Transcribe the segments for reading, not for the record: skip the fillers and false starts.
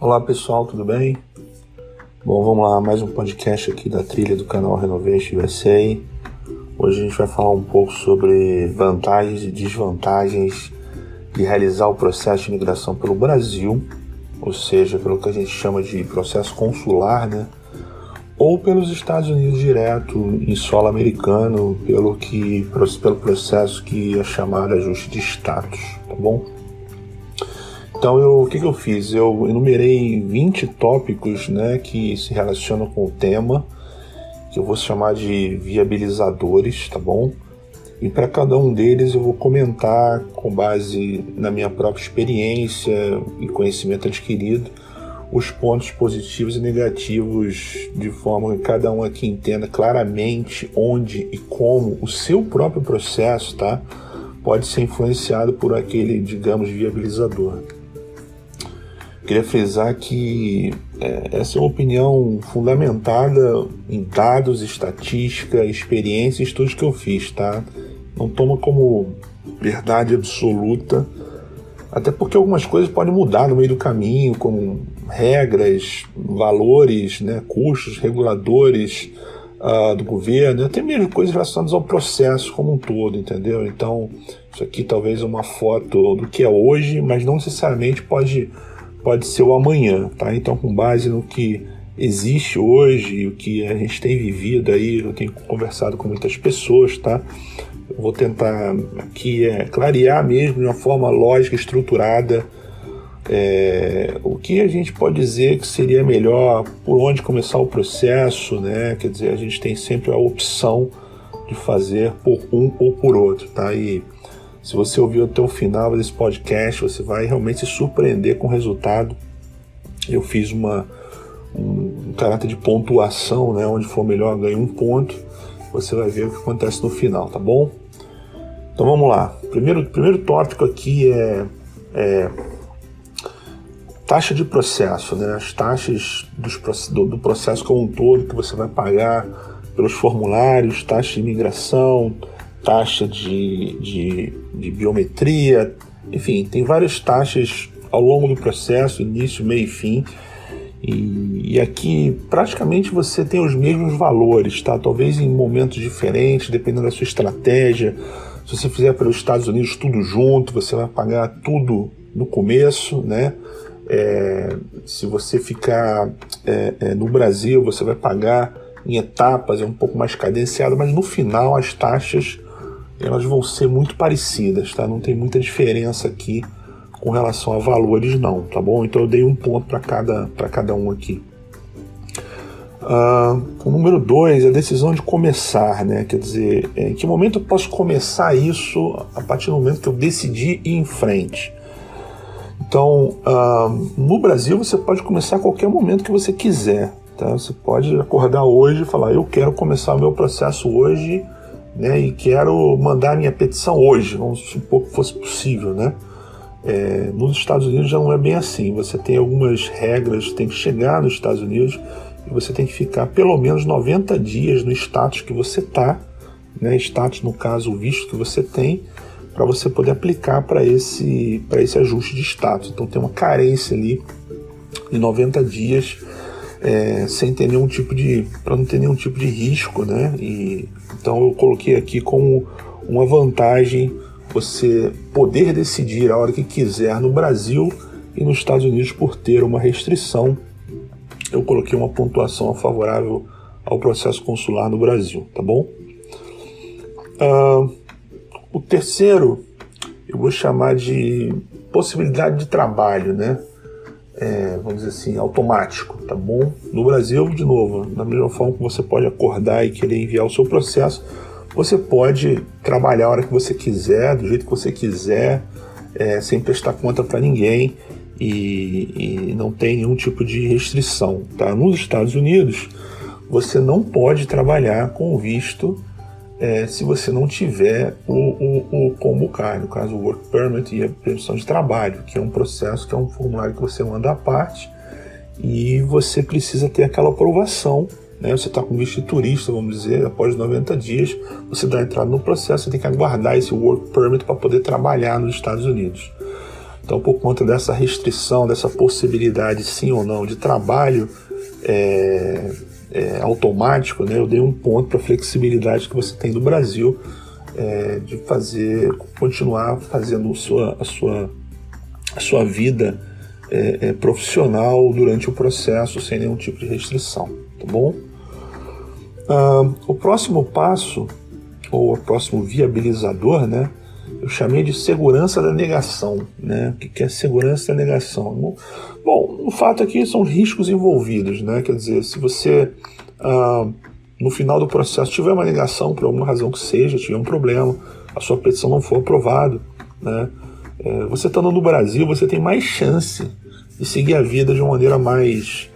Olá pessoal, tudo bem? Bom, vamos lá, mais um podcast aqui da trilha do canal Renovation USA. Hoje a gente vai falar um pouco sobre vantagens e desvantagens de realizar o processo de imigração pelo Brasil, ou seja, pelo que a gente chama de processo consular, né? Ou pelos Estados Unidos direto, em solo americano, pelo processo que é chamado ajuste de status, tá bom? Então, o que eu fiz? Eu enumerei 20 tópicos, né, que se relacionam com o tema, que eu vou chamar de viabilizadores, tá bom? E para cada um deles eu vou comentar, com base na minha própria experiência e conhecimento adquirido, os pontos positivos e negativos, de forma que cada um aqui entenda claramente onde e como o seu próprio processo, tá, pode ser influenciado por aquele, digamos, viabilizador. Queria frisar que essa é uma opinião fundamentada em dados, estatística, experiência e estudos que eu fiz, tá? Não toma como verdade absoluta, até porque algumas coisas podem mudar no meio do caminho, como regras, valores, né, custos, reguladores do governo, até mesmo coisas relacionadas ao processo como um todo, entendeu? Então, isso aqui talvez é uma foto do que é hoje, mas não necessariamente pode ser o amanhã, tá? Então, com base no que existe hoje, o que a gente tem vivido aí, eu tenho conversado com muitas pessoas, tá? Eu vou tentar aqui clarear mesmo de uma forma lógica, estruturada, o que a gente pode dizer que seria melhor, por onde começar o processo, né? Quer dizer, a gente tem sempre a opção de fazer por um ou por outro, tá? E se você ouviu até o final desse podcast, você vai realmente se surpreender com o resultado. Eu fiz um caráter de pontuação, né? Onde for melhor ganha um ponto. Você vai ver o que acontece no final, tá bom? Então vamos lá. Primeiro tópico aqui é taxa de processo, né? As taxas do processo como um todo que você vai pagar pelos formulários, taxa de imigração, taxa de biometria, enfim, tem várias taxas ao longo do processo, início, meio e fim, e aqui praticamente você tem os mesmos valores, tá? Talvez em momentos diferentes, dependendo da sua estratégia. Se você fizer pelos Estados Unidos tudo junto, você vai pagar tudo no começo, né? Se você ficar no Brasil, você vai pagar em etapas, é um pouco mais cadenciado, mas no final as taxas elas vão ser muito parecidas, tá? Não tem muita diferença aqui com relação a valores não, tá bom? Então eu dei um ponto para cada um aqui. O número 2, a decisão de começar, né? Quer dizer, em que momento eu posso começar isso a partir do momento que eu decidi ir em frente? Então, no Brasil você pode começar a qualquer momento que você quiser, tá? Você pode acordar hoje e falar, eu quero começar o meu processo hoje, né, e quero mandar minha petição hoje, vamos supor que fosse possível, né? Nos Estados Unidos já não é bem assim, você tem algumas regras, tem que chegar nos Estados Unidos e você tem que ficar pelo menos 90 dias no status que você está, né, status no caso o visto que você tem, para você poder aplicar para esse ajuste de status. Então tem uma carência ali de 90 dias, sem ter nenhum tipo para não ter nenhum tipo de risco, né? Então eu coloquei aqui como uma vantagem você poder decidir a hora que quiser no Brasil e nos Estados Unidos por ter uma restrição. Eu coloquei uma pontuação favorável ao processo consular no Brasil, tá bom? O terceiro eu vou chamar de possibilidade de trabalho, né? Vamos dizer assim, automático, tá bom? No Brasil, de novo, da mesma forma que você pode acordar e querer enviar o seu processo, você pode trabalhar a hora que você quiser, do jeito que você quiser, sem prestar conta para ninguém e não tem nenhum tipo de restrição, tá? Nos Estados Unidos, você não pode trabalhar com visto se você não tiver o Combucar, no caso o Work Permit e a permissão de trabalho, que é um processo, que é um formulário que você manda à parte e você precisa ter aquela aprovação, né? Você está com visto de turista, vamos dizer, após 90 dias, você dá entrada no processo, você tem que aguardar esse Work Permit para poder trabalhar nos Estados Unidos. Então, por conta dessa restrição, dessa possibilidade, sim ou não, de trabalho automático, né, eu dei um ponto para a flexibilidade que você tem do Brasil de continuar fazendo a sua vida profissional durante o processo sem nenhum tipo de restrição, tá bom? O próximo passo, ou o próximo viabilizador, né, eu chamei de segurança da negação, né? O que é segurança da negação? Bom, o fato aqui são os riscos envolvidos, né? Quer dizer, se você no final do processo tiver uma negação por alguma razão que seja, tiver um problema, a sua petição não for aprovada, né? Você estando no Brasil, você tem mais chance de seguir a vida de uma maneira mais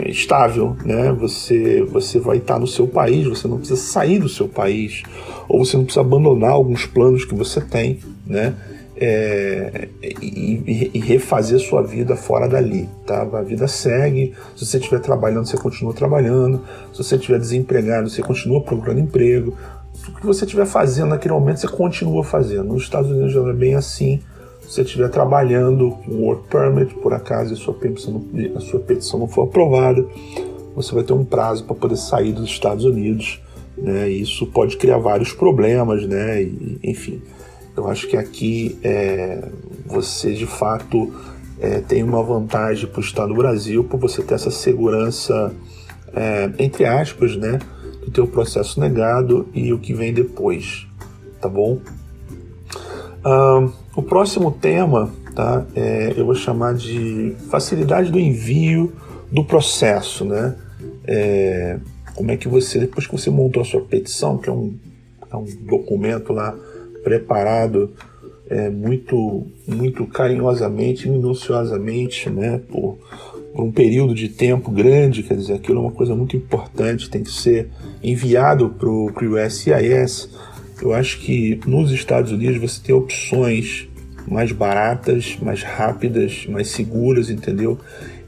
estável, né? Você vai estar no seu país, você não precisa sair do seu país, ou você não precisa abandonar alguns planos que você tem, né? E refazer sua vida fora dali, tá? A vida segue. Se você estiver trabalhando, você continua trabalhando. Se você estiver desempregado, você continua procurando emprego. O que você estiver fazendo naquele momento, você continua fazendo. Nos Estados Unidos já é bem assim. Se você estiver trabalhando com work permit, por acaso a sua petição não for aprovada, você vai ter um prazo para poder sair dos Estados Unidos, né? E isso pode criar vários problemas, né? Enfim, eu acho que aqui você de fato tem uma vantagem por estar no Brasil, por você ter essa segurança, entre aspas, né? Do teu processo negado e o que vem depois, tá bom? O próximo tema, tá, eu vou chamar de facilidade do envio do processo, né? Como é que você, depois que você montou a sua petição, que é um documento lá preparado muito, muito carinhosamente, minuciosamente, né, por um período de tempo grande, quer dizer, aquilo é uma coisa muito importante, tem que ser enviado para o USCIS. Eu acho que nos Estados Unidos você tem opções mais baratas, mais rápidas, mais seguras, entendeu?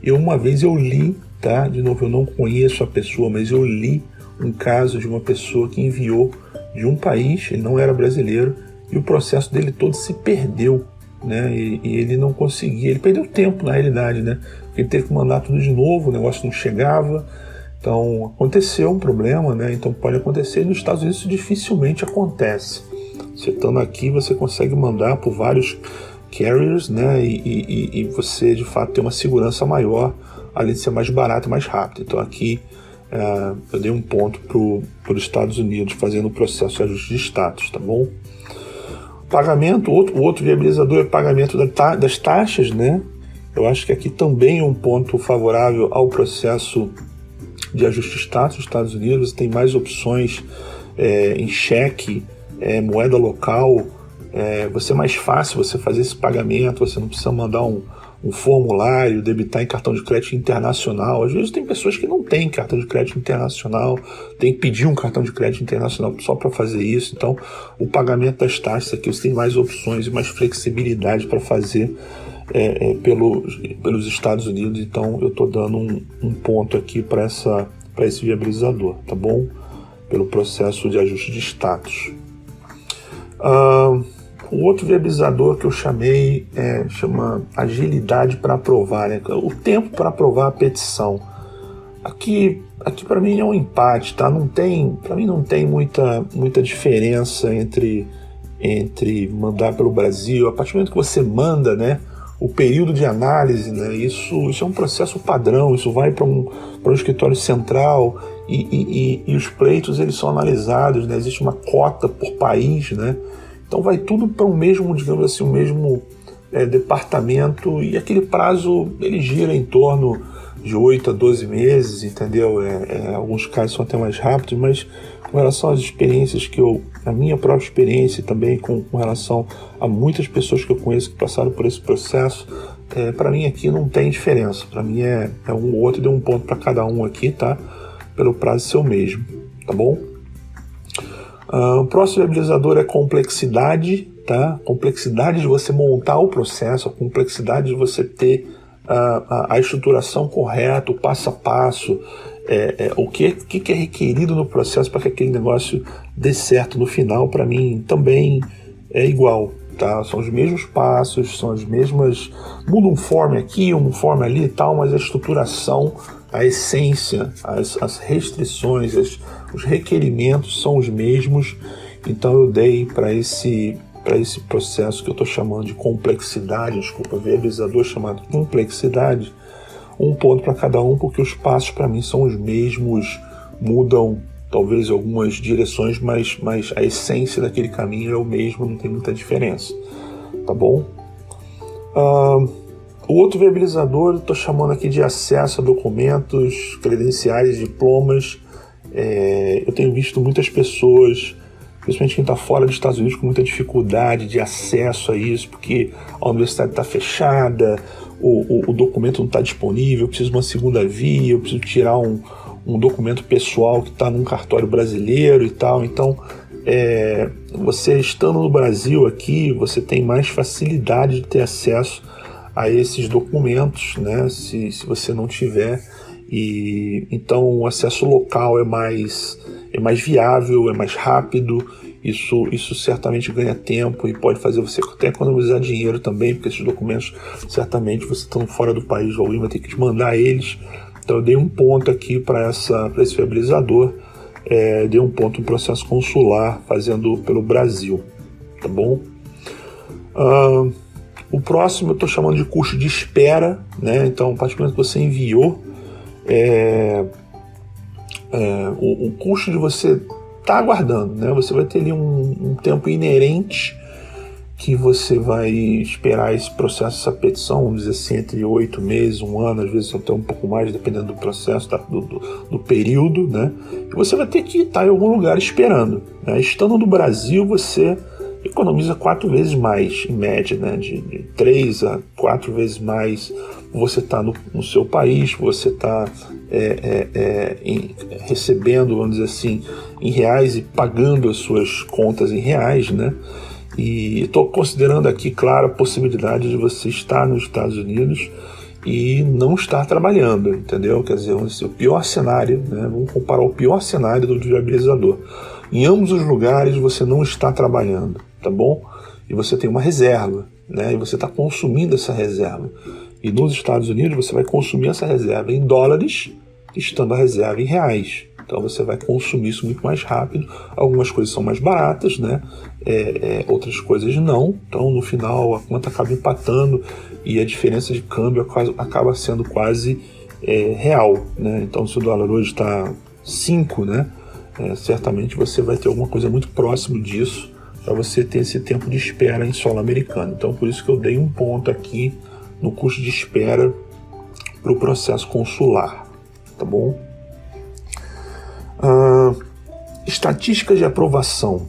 Uma vez eu li, tá? De novo, eu não conheço a pessoa, mas eu li um caso de uma pessoa que enviou de um país, ele não era brasileiro, e o processo dele todo se perdeu, né? E ele não conseguia, ele perdeu tempo na realidade, né? Ele teve que mandar tudo de novo, o negócio não chegava. Então, aconteceu um problema, né? Então pode acontecer, e nos Estados Unidos isso dificilmente acontece. Você estando aqui, você consegue mandar por vários carriers, né? E você, de fato, tem uma segurança maior, além de ser mais barato e mais rápido. Então aqui eu dei um ponto para os Estados Unidos, fazendo o processo de ajuste de status, tá bom? Pagamento, o outro viabilizador é pagamento das taxas, né? Eu acho que aqui também é um ponto favorável ao processo de ajuste de status dos Estados Unidos. Você tem mais opções em cheque, moeda local, vai ser mais fácil você fazer esse pagamento, você não precisa mandar um formulário, debitar em cartão de crédito internacional. Às vezes tem pessoas que não têm cartão de crédito internacional, tem que pedir um cartão de crédito internacional só para fazer isso. Então, o pagamento das taxas aqui, você tem mais opções e mais flexibilidade para fazer pelos Estados Unidos. Então, eu estou dando um ponto aqui para esse viabilizador, tá bom? Pelo processo de ajuste de status. O outro viabilizador que eu chamei chama agilidade para aprovar, né? O tempo para aprovar a petição. Aqui para mim é um empate, tá? Para mim não tem muita diferença entre mandar pelo Brasil. A partir do momento que você manda, né, o período de análise, né, isso é um processo padrão, isso vai para um escritório central e os pleitos eles são analisados, né? Existe uma cota por país, né? Então vai tudo para o mesmo, digamos assim, o mesmo departamento, e aquele prazo ele gira em torno de 8 a 12 meses, entendeu? Alguns casos são até mais rápidos, mas com relação às experiências a minha própria experiência também com relação a muitas pessoas que eu conheço que passaram por esse processo, para mim aqui não tem diferença. Para mim é um ou outro, deu um ponto para cada um aqui, tá? Pelo prazo ser o mesmo, tá bom? O próximo viabilizador é complexidade, tá? Complexidade de você montar o processo, a complexidade de você ter a estruturação correta, o passo a passo, o que é requerido no processo para que aquele negócio dê certo no final. Para mim também é igual, tá? São os mesmos passos, são as mesmas... Muda um form aqui, um form ali e tal, mas a estruturação, a essência, as restrições, os requerimentos são os mesmos. Então eu dei para esse processo que eu estou chamando de complexidade, viabilizador chamado complexidade, 1 ponto para cada um, porque os passos para mim são os mesmos, mudam talvez algumas direções, mas a essência daquele caminho é o mesmo, não tem muita diferença, tá bom? O outro viabilizador, estou chamando aqui de acesso a documentos, credenciais, diplomas. Eu tenho visto muitas pessoas, principalmente quem está fora dos Estados Unidos, com muita dificuldade de acesso a isso, porque a universidade está fechada, o documento não está disponível, eu preciso de uma segunda via, eu preciso tirar um documento pessoal que está num cartório brasileiro e tal. Então, você estando no Brasil aqui, você tem mais facilidade de ter acesso a esses documentos, né? Se você não tiver. E então o acesso local é mais viável, é mais rápido. Isso certamente ganha tempo e pode fazer você até economizar dinheiro também, porque esses documentos, certamente, você estando fora do país, alguém vai ter que te mandar eles. Então eu dei 1 ponto aqui para esse viabilizador, dei 1 ponto no processo consular, fazendo pelo Brasil, tá bom? O próximo eu estou chamando de custo de espera, né? Então, a partir do momento que você enviou, o custo de você estar aguardando, né? Você vai ter ali um tempo inerente que você vai esperar esse processo, essa petição, vamos dizer assim, entre 8 meses, 1 ano, às vezes até um pouco mais, dependendo do processo, do período, né? E você vai ter que estar em algum lugar esperando, né? Estando no Brasil, você economiza 4 vezes mais, em média, né? De 3 a 4 vezes mais. Você está no seu país, você está recebendo, vamos dizer assim, em reais e pagando as suas contas em reais, né? E estou considerando aqui, claro, a possibilidade de você estar nos Estados Unidos e não estar trabalhando, entendeu? Quer dizer, o pior cenário, né? Vamos comparar o pior cenário do viabilizador. Em ambos os lugares você não está trabalhando, tá bom? E você tem uma reserva, né? E você está consumindo essa reserva. E nos Estados Unidos você vai consumir essa reserva em dólares, estando a reserva em reais. Então você vai consumir isso muito mais rápido. Algumas coisas são mais baratas, né? Outras coisas não. Então no final a conta acaba empatando e a diferença de câmbio acaba sendo quase real, né? Então se o dólar hoje está 5, né? Certamente você vai ter alguma coisa muito próximo disso para você ter esse tempo de espera em solo americano. Então por isso que eu dei 1 ponto aqui no custo de espera para o processo consular, tá bom? Estatísticas de aprovação.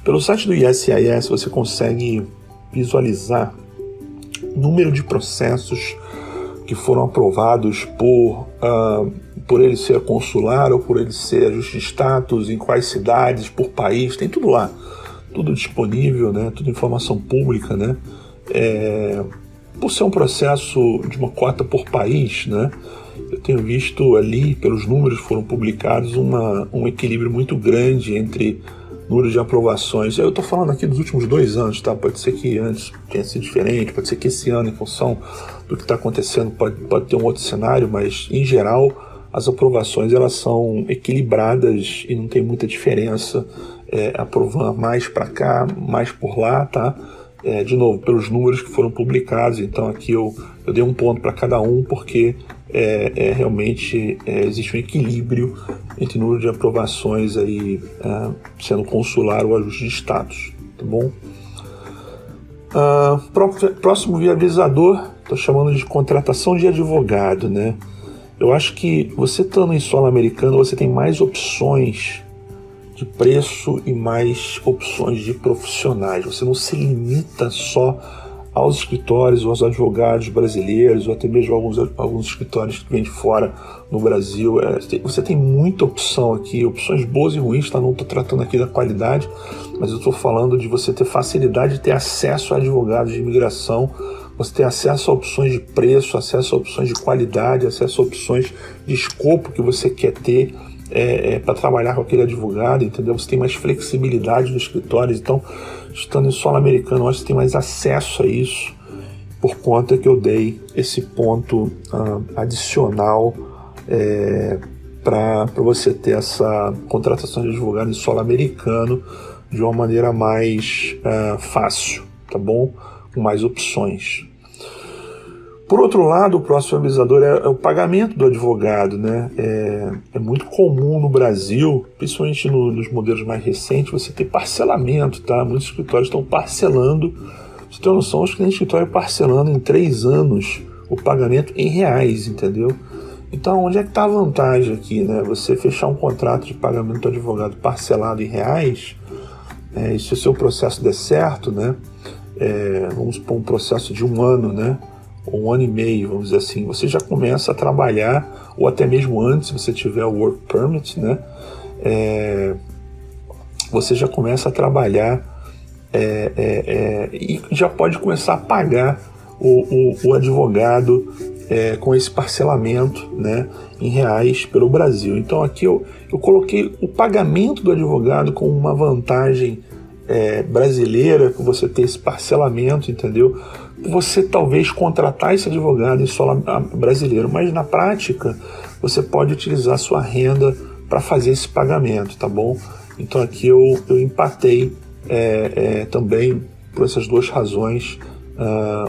Pelo site do USCIS você consegue visualizar o número de processos que foram aprovados por ele ser consular ou por ele ser ajuste de status, em quais cidades, por país, tem tudo lá, tudo disponível, né? Tudo informação pública, né? Por ser um processo de uma cota por país, né? Eu tenho visto ali, pelos números que foram publicados, um equilíbrio muito grande entre número de aprovações. Eu estou falando aqui dos últimos 2 anos, tá? Pode ser que antes tenha sido diferente, pode ser que esse ano, em função do que está acontecendo, pode ter um outro cenário, mas em geral as aprovações elas são equilibradas e não tem muita diferença, aprovando mais para cá, mais por lá, tá? De novo, pelos números que foram publicados. Então aqui eu dei 1 ponto para cada um, porque realmente existe um equilíbrio entre o número de aprovações aí, sendo consular ou ajuste de status, tá bom? Próximo viabilizador, estou chamando de contratação de advogado, né? Eu acho que você estando em solo americano, você tem mais opções de preço e mais opções de profissionais. Você não se limita só aos escritórios ou aos advogados brasileiros, ou até mesmo alguns escritórios que vêm de fora no Brasil. Você tem muita opção aqui, opções boas e ruins, tá? Não estou tratando aqui da qualidade, mas eu estou falando de você ter facilidade de ter acesso a advogados de imigração, você ter acesso a opções de preço, acesso a opções de qualidade, acesso a opções de escopo que você quer ter para trabalhar com aquele advogado, entendeu? Você tem mais flexibilidade nos escritórios. Então, estando em solo americano, eu acho que você tem mais acesso a isso, por conta que eu dei esse ponto adicional para você ter essa contratação de advogado em solo americano de uma maneira mais fácil, tá bom? Com mais opções. Por outro lado, o próximo viabilizador é o pagamento do advogado, né? É muito comum no Brasil, principalmente nos modelos mais recentes, você ter parcelamento, tá? Muitos escritórios estão parcelando. Você tem noção, acho que tem escritório parcelando em 3 anos o pagamento em reais, entendeu? Então, onde é que está a vantagem aqui, né? Você fechar um contrato de pagamento do advogado parcelado em reais, e se o seu processo der certo, né? Vamos supor um processo de 1 ano, né? Ou 1 ano e meio, vamos dizer assim, você já começa a trabalhar, ou até mesmo antes, se você tiver o Work Permit, né? Você já começa a trabalhar e já pode começar a pagar o advogado com esse parcelamento, né, em reais pelo Brasil. Então aqui eu coloquei o pagamento do advogado com uma vantagem brasileira, por você ter esse parcelamento, entendeu? Você talvez contratar esse advogado em solo brasileiro, mas na prática você pode utilizar sua renda para fazer esse pagamento, tá bom? Então aqui eu empatei também, por essas 2 razões,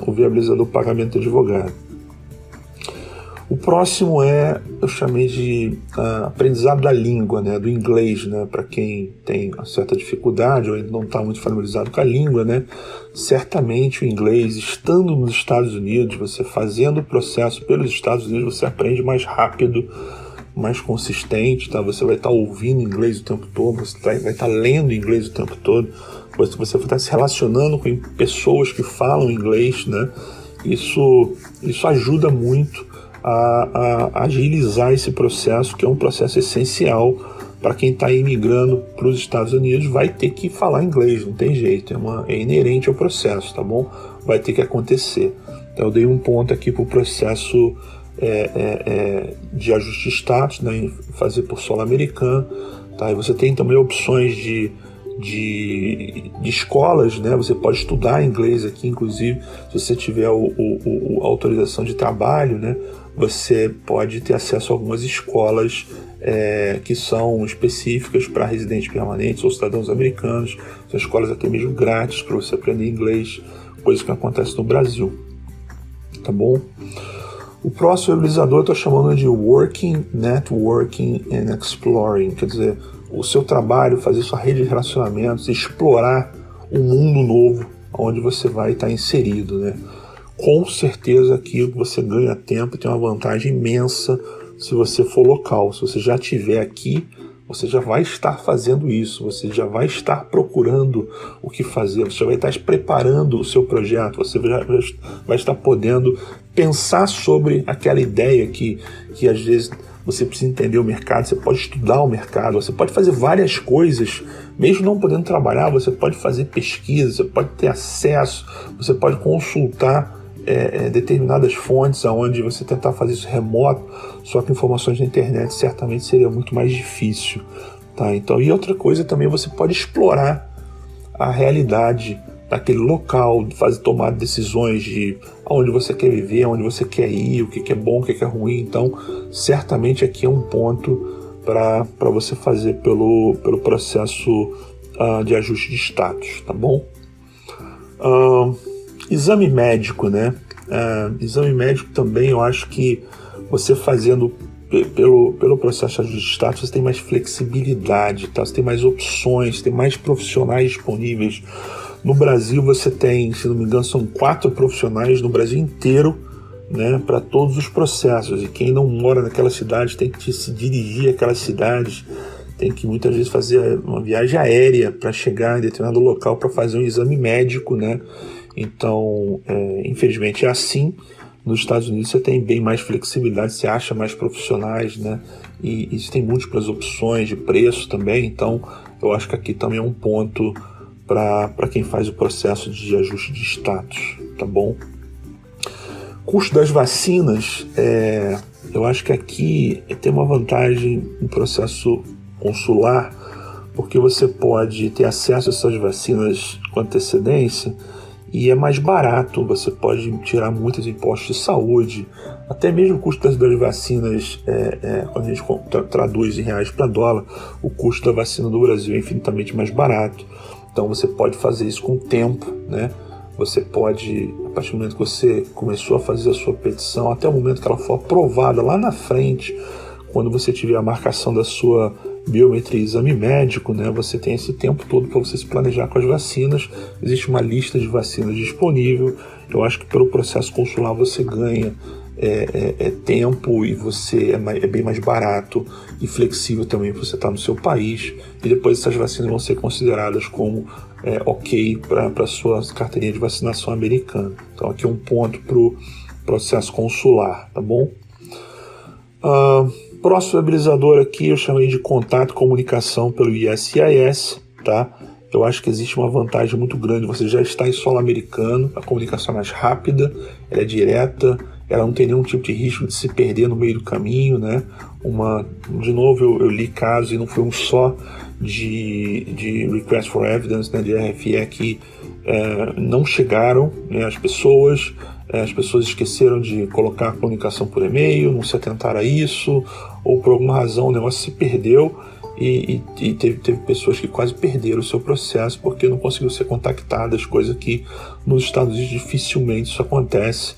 o viabilizador pagamento do advogado. O próximo eu chamei de aprendizado da língua, né, do inglês, né, para quem tem uma certa dificuldade ou ainda não está muito familiarizado com a língua, né, certamente o inglês, estando nos Estados Unidos, você fazendo o processo pelos Estados Unidos, você aprende mais rápido, mais consistente, tá? Você vai estar ouvindo inglês o tempo todo, você vai estar lendo inglês o tempo todo, você vai estar se relacionando com pessoas que falam inglês, né? Isso ajuda muito a agilizar esse processo, que é um processo essencial para quem está imigrando para os Estados Unidos. Vai ter que falar inglês, não tem jeito, é inerente ao processo, tá bom? Vai ter que acontecer. Então eu dei um ponto aqui para o processo de ajuste de status, né, fazer por solo americano, tá? E você tem também opções de escolas, né? Você pode estudar inglês aqui, inclusive se você tiver a autorização de trabalho, né? Você pode ter acesso a algumas escolas que são específicas para residentes permanentes ou cidadãos americanos. São escolas até mesmo grátis para você aprender inglês, coisa que acontece no Brasil, tá bom? O próximo viabilizador eu estou chamando de Working, Networking and Exploring, quer dizer, o seu trabalho, fazer sua rede de relacionamentos, explorar um mundo novo onde você vai estar inserido, né? Com certeza aqui você ganha tempo e tem uma vantagem imensa se você for local. Se você já estiver aqui, você já vai estar fazendo isso, você já vai estar procurando o que fazer, você já vai estar preparando o seu projeto, você já vai estar podendo pensar sobre aquela ideia que às vezes você precisa entender o mercado, você pode estudar o mercado, você pode fazer várias coisas, mesmo não podendo trabalhar, você pode fazer pesquisa, você pode ter acesso, você pode consultar determinadas fontes aonde você tentar fazer isso remoto, só que informações na internet certamente seria muito mais difícil, tá? Então, e outra coisa também, você pode explorar a realidade daquele local, tomar decisões de aonde você quer viver, aonde você quer ir, o que é bom, o que é ruim. Então, certamente aqui é um ponto para você fazer pelo processo de ajuste de status, tá bom? Exame médico, né? Exame médico também, eu acho que você fazendo pelo processo de ajuste de status, você tem mais flexibilidade, tá? Você tem mais opções, tem mais profissionais disponíveis. No Brasil você tem, se não me engano, são 4 profissionais no Brasil inteiro, né, para todos os processos. E quem não mora naquela cidade tem que se dirigir àquelas cidades, tem que muitas vezes fazer uma viagem aérea para chegar em determinado local para fazer um exame médico, né? Então, infelizmente é assim. Nos Estados Unidos você tem bem mais flexibilidade, você acha mais profissionais, né? E existem múltiplas opções de preço também. Então, eu acho que aqui também é um ponto para quem faz o processo de ajuste de status, tá bom? Custo das vacinas, eu acho que aqui tem uma vantagem no processo consular, porque você pode ter acesso a essas vacinas com antecedência e é mais barato, você pode tirar muitos impostos de saúde, até mesmo o custo das vacinas, quando a gente traduz em reais para dólar, o custo da vacina do Brasil é infinitamente mais barato, então você pode fazer isso com o tempo, né? Você pode, a partir do momento que você começou a fazer a sua petição, até o momento que ela for aprovada lá na frente, quando você tiver a marcação da sua biometria e exame médico, né, você tem esse tempo todo para você se planejar com as vacinas. Existe uma lista de vacinas disponível. Eu acho que pelo processo consular você ganha tempo e você é bem mais barato e flexível também para você estar no seu país. E depois essas vacinas vão ser consideradas como ok para a sua carteirinha de vacinação americana. Então aqui é um ponto para o processo consular, tá bom? Próximo viabilizador aqui eu chamei de contato e comunicação pelo USCIS, tá? Eu acho que existe uma vantagem muito grande, você já está em solo americano, a comunicação é mais rápida, ela é direta, ela não tem nenhum tipo de risco de se perder no meio do caminho, né? De novo, eu li casos, e não foi um só, de Request for Evidence, né, de RFE, que não chegaram, né, as pessoas esqueceram de colocar a comunicação por e-mail, não se atentaram a isso, ou por alguma razão o negócio se perdeu e teve pessoas que quase perderam o seu processo porque não conseguiu ser contactadas, coisa que nos Estados Unidos dificilmente isso acontece,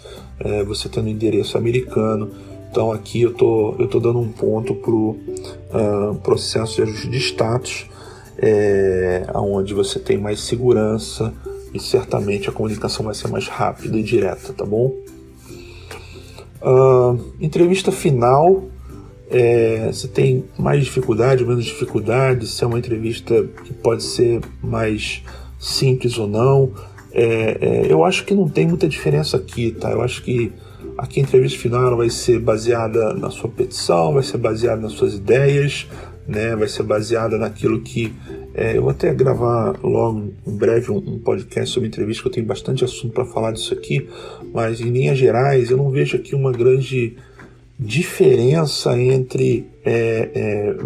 você tendo endereço americano. Então aqui eu tô dando um ponto para o processo de ajuste de status, onde você tem mais segurança e certamente a comunicação vai ser mais rápida e direta, tá bom? Entrevista final, você tem mais dificuldade ou menos dificuldade, se é uma entrevista que pode ser mais simples ou não, eu acho que não tem muita diferença aqui, tá? Eu acho que aqui a entrevista final ela vai ser baseada na sua petição, vai ser baseada nas suas ideias, né? Vai ser baseada naquilo que... eu vou até gravar logo, em breve, um podcast sobre entrevista, que eu tenho bastante assunto para falar disso aqui, mas em linhas gerais eu não vejo aqui uma grande diferença entre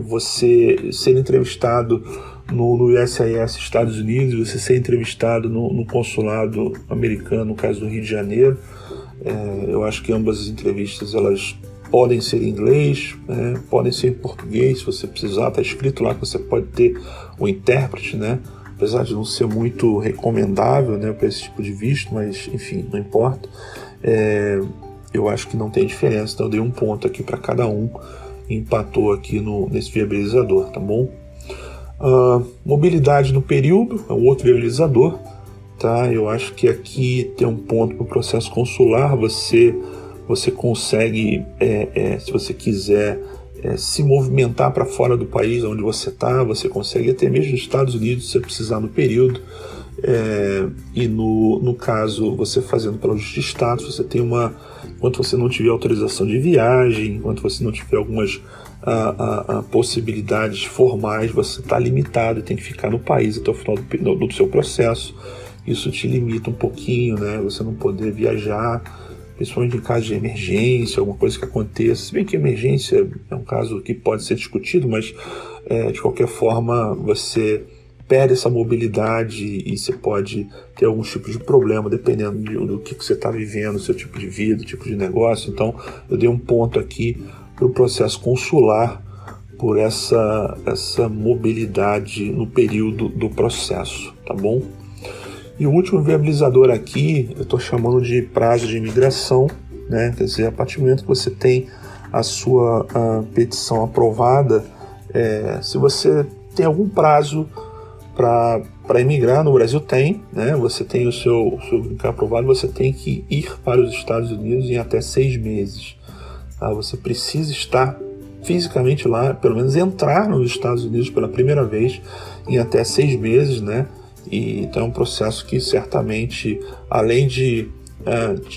você ser entrevistado no USCIS Estados Unidos e você ser entrevistado no consulado americano, no caso do Rio de Janeiro. Eu acho que ambas as entrevistas elas podem ser em inglês, podem ser em português, se você precisar, está escrito lá que você pode ter o intérprete, né? Apesar de não ser muito recomendável, né, para esse tipo de visto, mas enfim, não importa. Eu acho que não tem diferença, então eu dei um ponto aqui para cada um, empatou aqui nesse viabilizador, tá bom? Mobilidade no período é um outro viabilizador, tá? Eu acho que aqui tem um ponto para o processo consular, você consegue, se você quiser se movimentar para fora do país onde você está, você consegue até mesmo nos Estados Unidos, se você precisar no período, e no caso, você fazendo pelo ajuste de status, você tem enquanto você não tiver autorização de viagem, enquanto você não tiver algumas possibilidades formais, você está limitado e tem que ficar no país até o final do seu processo. Isso te limita um pouquinho, né? Você não poder viajar, principalmente em caso de emergência, alguma coisa que aconteça. Se bem que emergência é um caso que pode ser discutido, mas de qualquer forma você perde essa mobilidade e você pode ter algum tipo de problema dependendo do que você está vivendo, seu tipo de vida, tipo de negócio. Então eu dei um ponto aqui para o processo consular por essa mobilidade no período do processo, tá bom? E o último viabilizador aqui, eu estou chamando de prazo de imigração, né? Quer dizer, a partir do momento que você tem a sua petição aprovada, se você tem algum prazo para imigrar, no Brasil tem, né? Você tem o seu green card aprovado, você tem que ir para os Estados Unidos em até 6 meses. Tá? Você precisa estar fisicamente lá, pelo menos entrar nos Estados Unidos pela primeira vez em até 6 meses, né? E então é um processo que certamente, além de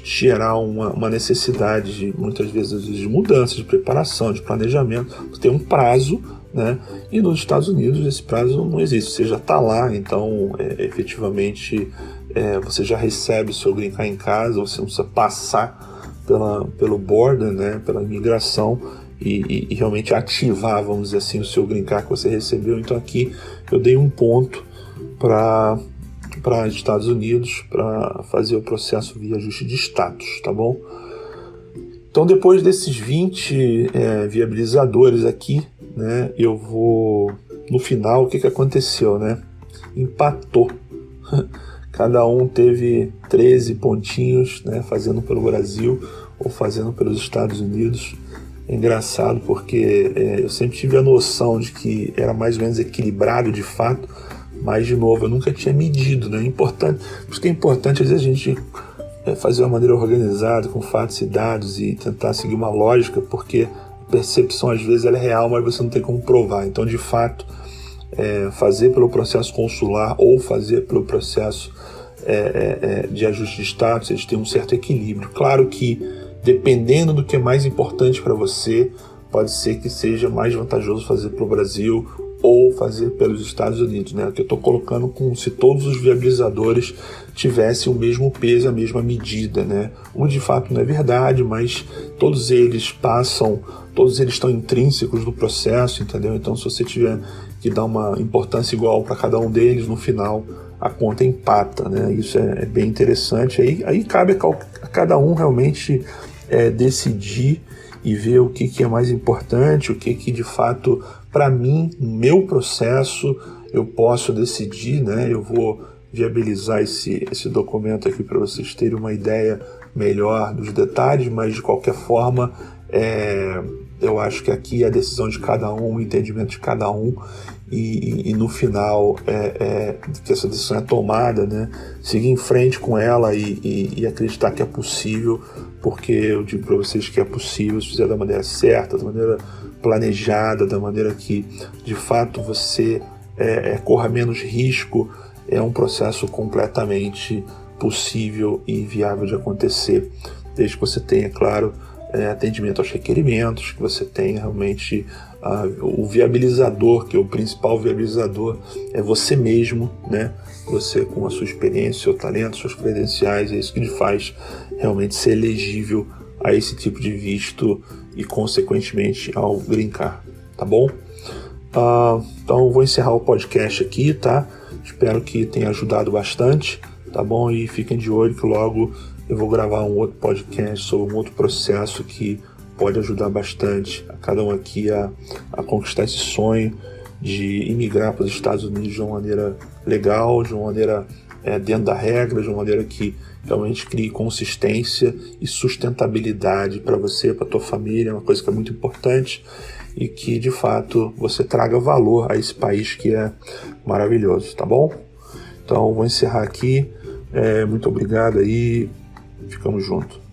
gerar uma necessidade de, muitas vezes de mudança, de preparação, de planejamento, você tem um prazo, né? E nos Estados Unidos esse prazo não existe, você já está lá, então efetivamente você já recebe o seu green card em casa, você não precisa passar pelo border, né? Pela imigração, e realmente ativar, vamos dizer assim, o seu green card que você recebeu. Então aqui eu dei um ponto para Estados Unidos para fazer o processo via ajuste de status, tá bom? Então, depois desses 20 viabilizadores aqui, né, eu vou, no final, o que aconteceu, né? Empatou. Cada um teve 13 pontinhos, né, fazendo pelo Brasil ou fazendo pelos Estados Unidos. É engraçado porque eu sempre tive a noção de que era mais ou menos equilibrado de fato, mas, de novo, eu nunca tinha medido, né? Importante, por isso que é importante, às vezes, a gente fazer de uma maneira organizada, com fatos e dados, e tentar seguir uma lógica, porque a percepção, às vezes, ela é real, mas você não tem como provar. Então, de fato, fazer pelo processo consular ou fazer pelo processo de ajuste de status, eles têm um certo equilíbrio. Claro que, dependendo do que é mais importante para você, pode ser que seja mais vantajoso fazer para o Brasil ou fazer pelos Estados Unidos, né? Que eu estou colocando como se todos os viabilizadores tivessem o mesmo peso, a mesma medida, né? O de fato não é verdade, mas todos eles estão intrínsecos no processo, entendeu? Então, se você tiver que dar uma importância igual para cada um deles, no final a conta empata, né? Isso é bem interessante. Aí cabe a cada um realmente decidir e ver o que é mais importante, o que de fato, para mim, no meu processo, eu posso decidir, né? Eu vou viabilizar esse documento aqui para vocês terem uma ideia melhor dos detalhes, mas de qualquer forma, eu acho que aqui é a decisão de cada um, o entendimento de cada um, e no final que essa decisão é tomada, né? Seguir em frente com ela e acreditar que é possível, porque eu digo para vocês que é possível se fizer da maneira certa, da maneira planejada, da maneira que de fato você corra menos risco. É um processo completamente possível e viável de acontecer, desde que você tenha, claro, atendimento aos requerimentos, que você tenha realmente o viabilizador, que é o principal viabilizador, é você mesmo, né? Você com a sua experiência, seu talento, suas credenciais, é isso que lhe faz realmente ser elegível a esse tipo de visto e, consequentemente, ao green card, tá bom? Então, vou encerrar o podcast aqui, tá? Espero que tenha ajudado bastante, tá bom? E fiquem de olho que logo eu vou gravar um outro podcast sobre um outro processo que pode ajudar bastante a cada um aqui a conquistar esse sonho de imigrar para os Estados Unidos de uma maneira legal, de uma maneira dentro da regra, de uma maneira que realmente crie consistência e sustentabilidade para você, para a tua família, é uma coisa que é muito importante, e que de fato você traga valor a esse país que é maravilhoso, tá bom? Então vou encerrar aqui, muito obrigado aí, ficamos juntos.